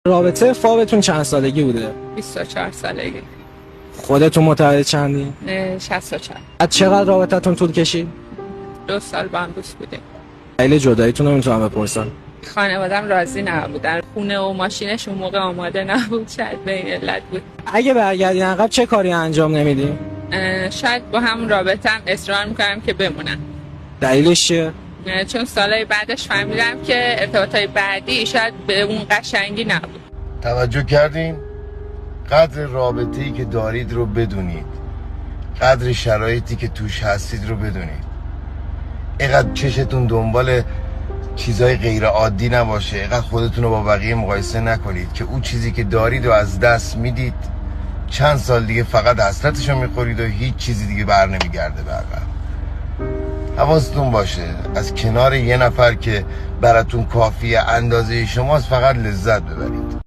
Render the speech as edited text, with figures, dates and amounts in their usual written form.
رابطه فاوتون چند سالگی بوده؟ 24 سالگی. خودتون متولد چندی؟ 64. از چقدر رابطتون طول کشید؟ 2 سال با هم دوست بودیم. دلیل جداییتون رو میتونم بپرسم؟ خانوادم راضی نبودن. خونه و ماشینش اون موقع آماده نبود. شاید به این علت بود. اگه برگردین عقب چه کاری انجام نمیدین؟ شاید با همون رابطم اصرار میکنم که بمونم. دلیلش چیه؟ چون سالهای بعدش فهمیدم که ارتباطهای بعدی شاید به اون قشنگی نبود. توجه کردین؟ قدر رابطه‌ای که دارید رو بدونید، قدر شرایطی که توش هستید رو بدونید. اینقدر چشتون دنبال چیزای غیر عادی نباشه، اینقدر خودتون رو با بقیه مقایسه نکنید که اون چیزی که دارید و از دست میدید چند سال دیگه فقط حسرتشو میخورید و هیچ چیزی دیگه بر نمیگرده به عقب. حواستون باشه از کنار یه نفر که براتون کافیه اندازه شماست فقط لذت ببرید.